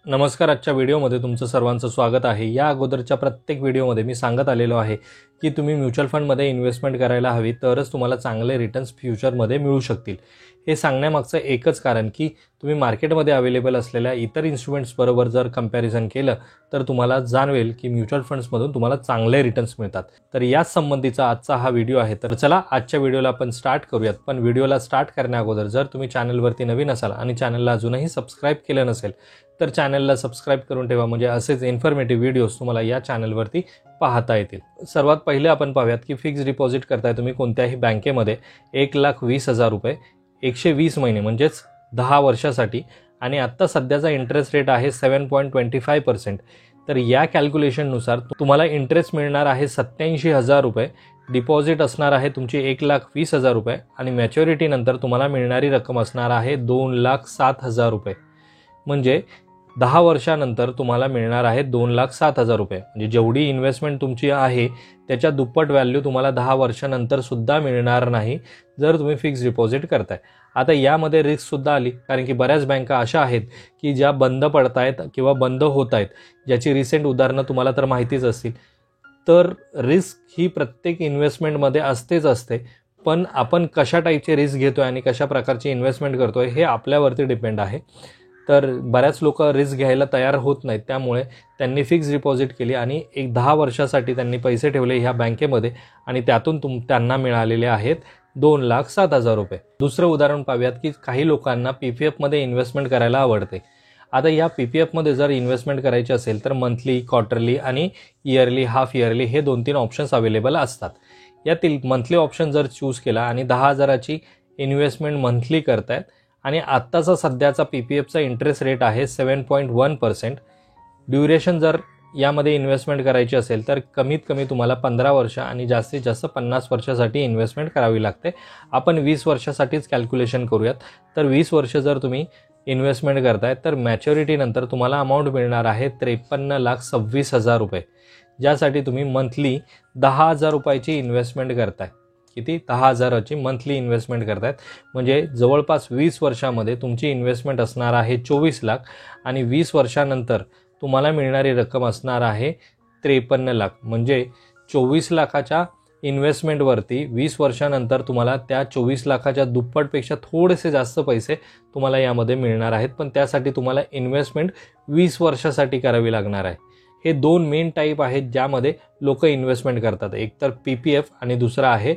नमस्कार. आजच्या व्हिडिओमध्ये तुमचं सर्वांचं स्वागत आहे. या अगोदरच्या प्रत्येक व्हिडिओमध्ये मी सांगत आलेलो आहे की तुम्ही म्युच्युअल फंडमध्ये इन्व्हेस्टमेंट करायला हवी, तरच तुम्हाला चांगले रिटर्न्स फ्युचरमध्ये मिळू शकतील. हे सांगण्यामागचं एकच कारण की तुम्ही मार्केटमध्ये अवेलेबल असलेल्या इतर इन्स्ट्रुमेंट्स बरोबर जर कंपॅरिझन केलं तर तुम्हाला जाणवेल की म्युच्युअल फंड्समधून तुम्हाला चांगले रिटर्न्स मिळतात. तर याच संबंधीचा आजचा हा व्हिडिओ आहे. तर चला आजच्या व्हिडिओला आपण स्टार्ट करूयात. पण व्हिडिओला स्टार्ट करण्याअगोदर जर तुम्ही चॅनलवरती नवीन असाल आणि चॅनलला अजूनही सबस्क्राईब केलं नसेल तर चॅनलला सबस्क्राईब करून ठेवा, म्हणजे असेच इन्फॉर्मेटिव्ह व्हिडिओज तुम्हाला या चॅनलवरती पाहता येतील. सर्वात पहिले आपण पाहूयात की फिक्स डिपॉझिट करताय तुम्ही कोणत्याही बँकेमध्ये 1,20,000 रुपये 120 महिने म्हणजेच 10 वर्षासाठी, आणि आत्ता सध्याचा इंटरेस्ट रेट आहे 7.25%. तर या कॅल्क्युलेशननुसार तुम्हाला इंटरेस्ट मिळणार आहे 87,000 रुपये. डिपॉझिट असणार आहे तुमची 1,20,000 रुपये आणि मॅच्युरिटी नंतर तुम्हाला मिळणारी रक्कम असणार आहे 2,07,000 रुपये. म्हणजे 10 वर्षानंतर तुम्हाला मिळणार आहे 2,07,000 रुपये. म्हणजे जेवढी इन्व्हेस्टमेंट तुमची आहे त्याच्या दुप्पट व्हॅल्यू तुम्हाला 10 वर्षानंतर सुद्धा मिळणार नाही जर तुम्ही फिक्स डिपॉझिट करताय. आता यामध्ये रिस्कसुद्धा आली, कारण की बऱ्याच बँका अशा आहेत की ज्या बंद पडत आहेत किंवा बंद होत आहेत, ज्याची रिसेंट उदाहरणं तुम्हाला तर माहितीच असतील. तर रिस्क ही प्रत्येक इन्व्हेस्टमेंटमध्ये असते, पण आपण कशा टाईपचे रिस्क घेतोय आणि कशा प्रकारची इन्व्हेस्टमेंट करतोय हे आपल्यावरती डिपेंड आहे. तर बऱ्याच लोक रिस्क घ्यायला तयार होत नाहीत, त्यामुळे त्यांनी फिक्स डिपॉझिट केली आणि 10 वर्षासाठी त्यांनी पैसे ठेवले ह्या बँकेमध्ये आणि त्यातून त्यांना मिळालेले आहेत 2,07,000 रुपये. दुसरं उदाहरण पाहूयात की काही लोकांना PPFमध्ये इन्व्हेस्टमेंट करायला आवडते. आता या PPFमध्ये जर इन्व्हेस्टमेंट करायची असेल तर मंथली, क्वार्टरली आणि इयरली, हाफ इयरली हे 2-3 ऑप्शन्स अवेलेबल असतात. यातील मंथली ऑप्शन जर चूज केला आणि 10,000ची इन्व्हेस्टमेंट मंथली करतायत आणि आत्ताचा सध्याचा PPFचा इंटरेस्ट रेट आहे 7.1%. ड्युरेशन जर यामध्ये इन्व्हेस्टमेंट करायची असेल तर कमीत कमी तुम्हाला 15 वर्ष आणि जास्तीत जास्त 50 वर्षासाठी इन्व्हेस्टमेंट करावी लागते. आपण 20 वर्षासाठीच कॅल्क्युलेशन करूयात. तर 20 वर्ष जर तुम्ही इन्व्हेस्टमेंट करताय तर मॅच्युरिटीनंतर तुम्हाला अमाऊंट मिळणार आहे 53,26,000 रुपये, ज्यासाठी तुम्ही मंथली 10,000 रुपयाची इन्व्हेस्टमेंट करताय. किती? 10,000ची मंथली इन्व्हेस्टमेंट करतायत. म्हणजे जवळपास 20 वर्षामध्ये तुमची इन्व्हेस्टमेंट असणार आहे 24 लाख आणि 20 वर्षानंतर तुम्हाला मिळणारी रक्कम असणार आहे 53 लाख. म्हणजे 24 लाखाच्या इन्व्हेस्टमेंटवरती 20 वर्षानंतर तुम्हाला त्या 24 लाखाच्या दुप्पटपेक्षा थोडेसे जास्त पैसे तुम्हाला यामध्ये मिळणार आहेत. पण त्यासाठी तुम्हाला इन्व्हेस्टमेंट 20 वर्षासाठी करावी लागणार आहे. हे 2 मेन टाईप आहेत ज्यामध्ये लोक इन्व्हेस्टमेंट करतात. एक तर PPF आणि दुसरा आहे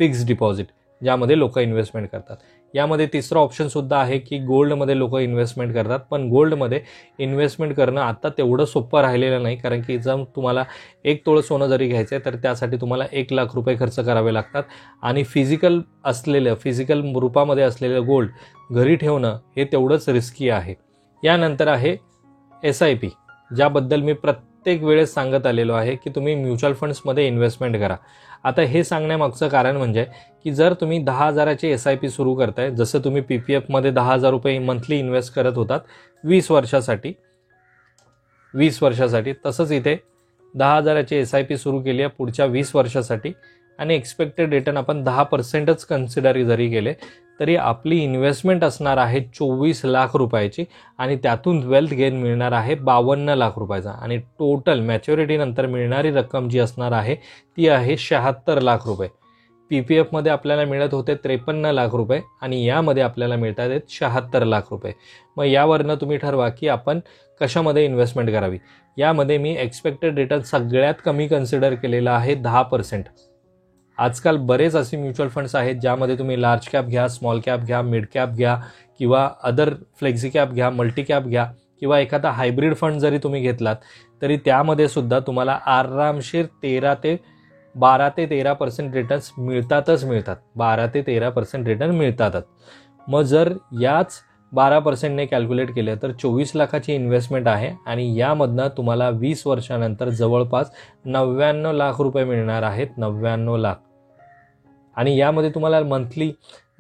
फिक्स डिपॉझिट, ज्यामध्ये लोक इन्व्हेस्टमेंट करतात. यामध्ये तिसरा ऑप्शनसुद्धा आहे की गोल्डमध्ये लोक इन्व्हेस्टमेंट करतात. पण गोल्डमध्ये इन्व्हेस्टमेंट करणं आता तेवढं सोपं राहिलेलं नाही, कारण की जर तुम्हाला 1 तोळं सोनं जरी घ्यायचं आहे तर त्यासाठी तुम्हाला 1,00,000 रुपये खर्च करावे लागतात. आणि फिजिकल रूपामध्ये असलेलं गोल्ड घरी ठेवणं हे तेवढंच रिस्की आहे. यानंतर आहे SIP, ज्याबद्दल मी प्रत्येक वेळेस सांगत आलेलो आहे की तुम्ही म्युच्युअल फंड्समध्ये इन्व्हेस्टमेंट करा. आता हे सांगण्यामागचं कारण म्हणजे की जर तुम्ही 10,000ची SIP सुरू करताय, जसं तुम्ही PPFमध्ये 10,000 रुपये मंथली इन्व्हेस्ट करत होतात 20 वर्षासाठी, तसंच इथे 10,000ची SIP सुरू केली आहे पुढच्या 20 वर्षासाठी आणि एक्सपेक्टेड रिटर्न आपण 10%च कन्सिडर जरी केले तरी आपली इन्व्हेस्टमेंट असणार आहे 24 लाख रुपयाची आणि त्यातून वेल्थ गेन मिळणार आहे 52 लाख रुपयाचा. आणि टोटल मॅच्युरिटीनंतर मिळणारी रक्कम जी असणार आहे ती आहे 76 लाख रुपये. PPFमध्ये आपल्याला मिळत होते 53 लाख रुपये आणि यामध्ये आपल्याला मिळतात आहेत 76 लाख रुपये. मग यावरनं तुम्ही ठरवा की आपण कशामध्ये इन्व्हेस्टमेंट करावी. यामध्ये मी एक्सपेक्टेड रिटर्न सगळ्यात कमी कन्सिडर केलेला आहे 10%. आजकाल बरेच असे म्युच्युअल फंड्स आहेत ज्यामध्ये तुम्ही लार्ज कॅप घ्या, स्मॉल कॅप घ्या, मिड कॅप घ्या किंवा अदर फ्लेक्सी कॅप घ्या, मल्टी कॅप घ्या किंवा एखादा हायब्रिड फंड जरी तुम्ही घेतलात तरी त्यामध्ये सुद्धा तुम्हाला आरामशीर 12 ते 13% रिटर्न्स मिळतातच. 12 ते 13% रिटर्न मिळतातच. मग जर याच 12%ने कॅल्क्युलेट केलं तर 24 लाखाची इन्व्हेस्टमेंट आहे आणि यामधनं तुम्हाला 20 वर्षानंतर जवळपास 99 लाख रुपये मिळणार आहेत. 99 लाख. आणि यामध्ये तुम्हाला मंथली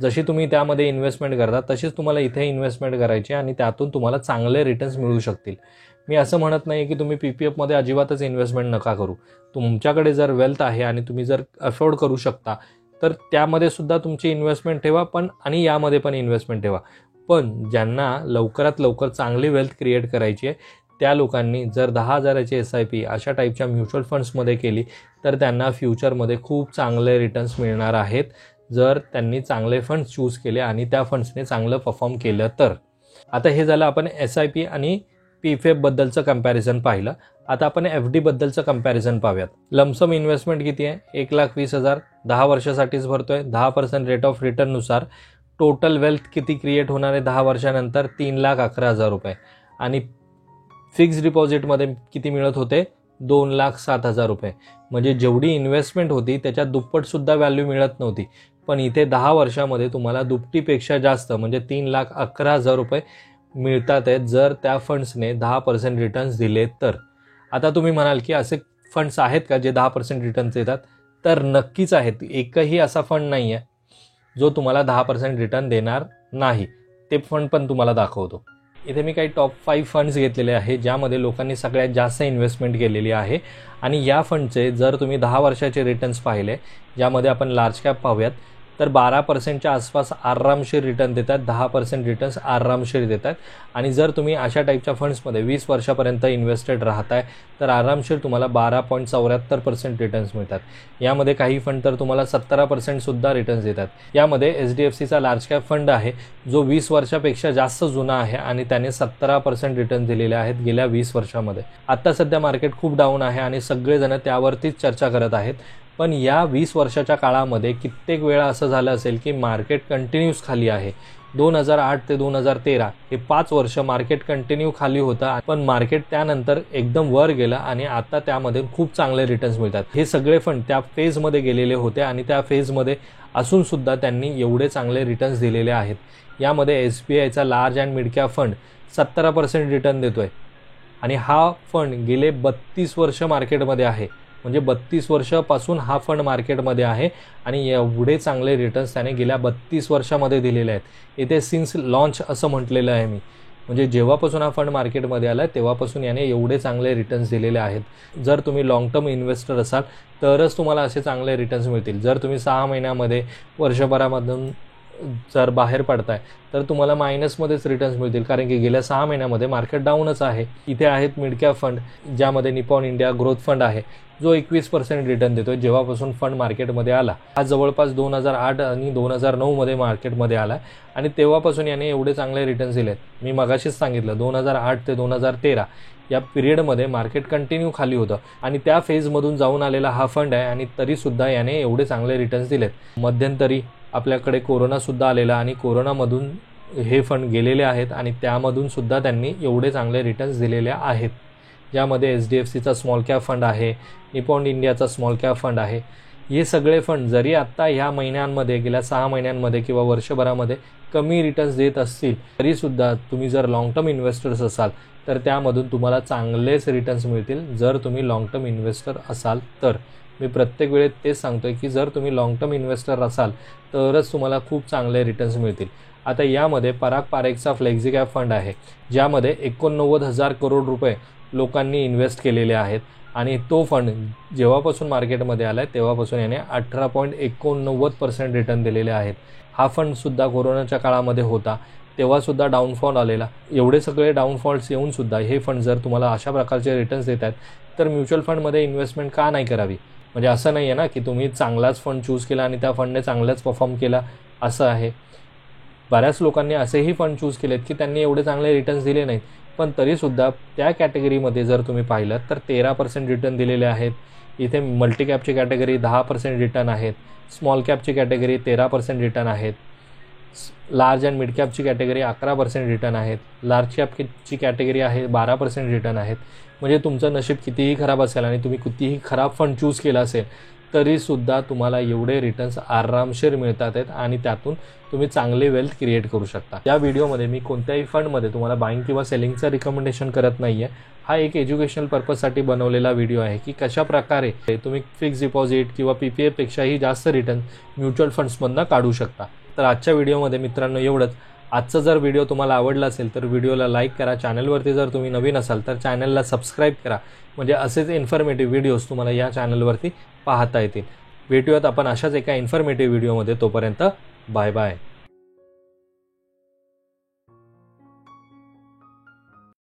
जशी तुम्ही त्यामध्ये इन्व्हेस्टमेंट करता तशीच तुम्हाला इथे इन्व्हेस्टमेंट करायची आणि त्यातून तुम्हाला चांगले रिटर्न्स मिळू शकतील. मी असं म्हणत नाही की तुम्ही PPFमध्ये अजिबातच इन्व्हेस्टमेंट नका करू. तुमच्याकडे जर वेल्थ आहे आणि तुम्ही जर अफोर्ड करू शकता तर त्यामध्ये सुद्धा तुमची इन्व्हेस्टमेंट ठेवा, पण आणि यामध्ये पण इन्व्हेस्टमेंट ठेवा. पण ज्यांना लवकरात लवकर चांगली वेल्थ क्रिएट करायची आहे त्या लोकांनी जर 10,000ची SIP अशा टाईपच्या म्युच्युअल फंड्समध्ये केली तर त्यांना फ्युचरमध्ये खूप चांगले रिटर्न्स मिळणार आहेत, जर त्यांनी चांगले फंड्स चूज केले आणि त्या फंड्सने चांगलं परफॉर्म केलं तर. आता हे झालं आपण SIP आणि PFF बद्दलचं कंपॅरिझन पाहिलं. आता आपण FD बद्दलचं कंपॅरिझन पाहूयात. लमसम इन्व्हेस्टमेंट किती आहे? 1,20,000 10 वर्षासाठीच भरतोय. 10% रेट ऑफ रिटर्ननुसार टोटल वेल्थ किती क्रिएट होणार आहे 10 वर्षानंतर? 3,11,000 रुपये. आणि फिक्स डिपॉझिटमध्ये किती मिळत होते? 2,07,000 रुपये. म्हणजे जेवढी इन्व्हेस्टमेंट होती त्याच्या दुप्पटसुद्धा व्हॅल्यू मिळत नव्हती, पण इथे 10 वर्षामध्ये तुम्हाला दुपटीपेक्षा जास्त म्हणजे 3,11,000 रुपये मिळतात आहेत जर त्या फंड्सने 10% रिटर्न्स दिले तर. आता तुम्ही म्हणाल की असे फंड्स आहेत का जे 10% रिटर्न्स देतात? तर नक्कीच आहेत. एकही असा फंड नाही आहे जो तुम्हाला 10% रिटर्न देणार नाही. ते फंड पण तुम्हाला दाखवतो. इथे मी काही टॉप 5 फंड्स घेतलेले आहे ज्यामध्ये लोकांनी सगळ्यात जास्त इन्व्हेस्टमेंट केलेली आहे. आणि या फंडचे जर तुम्ही 10 वर्षाचे रिटर्न्स पाहिले, ज्यामध्ये आपण लार्ज कॅप पाहूयात, तर 12%च्या आसपास आरामशीर रिटर्न देतात. 10% रिटर्न्स आरामशीर देतात. आणि जर तुम्ही अशा टाईपच्या फंड्समध्ये 20 वर्षापर्यंत इन्व्हेस्टेड राहताय तर आरामशीर तुम्हाला 12.74% रिटर्न्स मिळतात. यामध्ये काही फंड तर तुम्हाला 17%सुद्धा रिटर्न्स देतात. यामध्ये HDFCचा लार्ज कॅप फंड आहे जो 20 वर्षापेक्षा जास्त जुना आहे आणि त्याने 17% रिटर्न दिलेले आहेत गेल्या 20 वर्षामध्ये. आत्ता सध्या मार्केट खूप डाऊन आहे आणि सगळेजण त्यावरतीच चर्चा करत आहेत. पण या 20 वर्षाच्या काळामध्ये कित्येक वेळा असं झालं असेल की मार्केट कंटिन्यूस खाली आहे. 2008 ते 2013 हे 5 वर्ष मार्केट कंटिन्यू खाली होतं, पण मार्केट त्यानंतर एकदम वर गेलं आणि आता त्यामध्ये खूप चांगले रिटर्न्स मिळतात. हे सगळे फंड त्या फेजमध्ये गेलेले होते आणि त्या फेजमध्ये असूनसुद्धा त्यांनी एवढे चांगले रिटर्न्स दिलेले आहेत. यामध्ये SBIचा large and mid cap fund 17% return देतोय आणि हा फंड गेले 32 वर्ष मार्केटमध्ये आहे. म्हणजे 32 वर्षापासून हा फंड मार्केटमध्ये आहे आणि एवढे चांगले रिटर्न्स त्याने गेल्या 32 वर्षामध्ये दिलेले आहेत. इथे सिन्स लॉन्च असं म्हटलेलं आहे मी. म्हणजे जेव्हापासून हा फंड मार्केटमध्ये आला तेव्हापासून याने एवढे चांगले रिटर्न्स दिलेले आहेत. जर तुम्ही लॉंग टर्म इन्व्हेस्टर असाल तरच तुम्हाला असे चांगले रिटर्न्स मिळतील. जर तुम्ही 6 महिन्यामध्ये वर्षभरामधून जर बाहेर पडताय तर तुम्हाला मायनसमध्येच रिटर्न्स मिळतील, कारण की गेल्या 6 महिन्यामध्ये मार्केट डाऊनच आहे. इथे आहेत मिड कॅप फंड ज्यामध्ये निपॉन इंडिया ग्रोथ फंड आहे जो 21% रिटर्न देतोय जेव्हापासून फंड मार्केटमध्ये आला. हा जवळपास 2008 आणि 2009मध्ये मार्केटमध्ये आला आणि तेव्हापासून याने एवढे चांगले रिटर्न्स दिलेत. मी मगाशीच सांगितलं 2008 ते 2013 या पिरियडमध्ये मार्केट कंटिन्यू खाली होतं आणि त्या फेजमधून जाऊन आलेला हा फंड आहे आणि तरीसुद्धा याने एवढे चांगले रिटर्न्स दिलेत. मध्यंतरी आपल्याकडे कोरोनासुद्धा आलेला आणि कोरोनामधून हे फंड गेलेले आहेत आणि त्यामधून सुद्धा त्यांनी एवढे चांगले रिटर्न्स दिलेले आहेत. ज्यामध्ये HDFCचा स्मॉल कॅप फंड आहे, निपॉन इंडियाचा स्मॉल कॅप फंड आहे. हे सगळे फंड जरी आत्ता ह्या महिन्यांमध्ये गेल्या 6 महिन्यांमध्ये किंवा वर्षभरामध्ये कमी रिटर्न्स देत असतील तरीसुद्धा तुम्ही जर लाँग टर्म इन्व्हेस्टर्स असाल तर त्यामधून तुम्हाला चांगलेच रिटर्न्स मिळतील जर तुम्ही लाँग टर्म इन्व्हेस्टर असाल तर. मी प्रत्येक वेळेत तेच सांगतोय की जर तुम्ही लाँग टर्म इन्व्हेस्टर असाल तरच तुम्हाला खूप चांगले रिटर्न्स मिळतील. आता यामध्ये पराग पारेखचा फ्लेक्झी कॅप फंड आहे ज्यामध्ये 89,000 करोड रुपये लोकांनी इन्व्हेस्ट केलेले आहेत आणि तो फंड जेव्हापासून मार्केटमध्ये आला आहे तेव्हापासून याने 18.89% रिटर्न दिलेले आहेत. हा फंडसुद्धा कोरोनाच्या काळामध्ये होता तेव्हासुद्धा डाऊनफॉल आलेला. एवढे सगळे डाऊनफॉल्स येऊनसुद्धा हे फंड जर तुम्हाला अशा प्रकारचे रिटर्न्स देत आहेत तर म्युच्युअल फंडमध्ये इन्व्हेस्टमेंट का नाही करावी? म्हणजे असं नाही आहे ना की तुम्ही चांगलाच फंड चूज केला आणि त्या फंडने चांगलाच परफॉर्म केला असं आहे. बऱ्याच लोकांनी असेही फंड चूज केलेत की त्यांनी एवढे चांगले रिटर्न्स दिले नाहीत, पण तरीसुद्धा त्या कॅटेगरीमध्ये जर तुम्ही पाहिलं तर 13% रिटर्न दिलेले आहेत. इथे मल्टी कॅपची कॅटेगरी 10% रिटर्न आहेत, स्मॉल कॅपची कॅटेगरी 13% रिटर्न आहेत, लार्ज अँड मिड कॅपची कॅटेगरी 11% रिटर्न आहेत, लार्ज कॅपची कॅटेगरी आहे 12% रिटर्न आहेत. म्हणजे तुमचं नशीब कितीही खराब असेल आणि तुम्ही कितीही खराब फंड चूज केला असेल तरीसुद्धा तुम्हाला एवढे रिटर्न्स आरामशीर मिळतात आहेत आणि त्यातून तुम्ही चांगले वेल्थ क्रिएट करू शकता. या व्हिडिओमध्ये मी कोणत्याही फंडमध्ये तुम्हाला बाईंग किंवा सेलिंगचं रिकमेंडेशन करत नाही आहे. हा एक एज्युकेशनल पर्पजसाठी बनवलेला व्हिडिओ आहे की कशा प्रकारे तुम्ही फिक्स डिपॉझिट किंवा PPFपेक्षाही जास्त रिटर्न म्युच्युअल फंड्समधनं काढू शकता. तर आजच्या व्हिडिओमध्ये मित्रांनो एवढंच. आजचा जर व्हिडिओ तुम्हाला आवडला असेल तर व्हिडिओला लाईक करा. चॅनलवरती जर तुम्ही नवीन असाल तर चॅनलला सबस्क्राईब करा, म्हणजे असेच इन्फॉर्मेटिव्ह व्हिडिओज तुम्हाला या चॅनलवरती पाहता येतील. भेटूयात आपण अशाच एका इन्फॉर्मेटिव्ह व्हिडिओमध्ये. तोपर्यंत बाय बाय.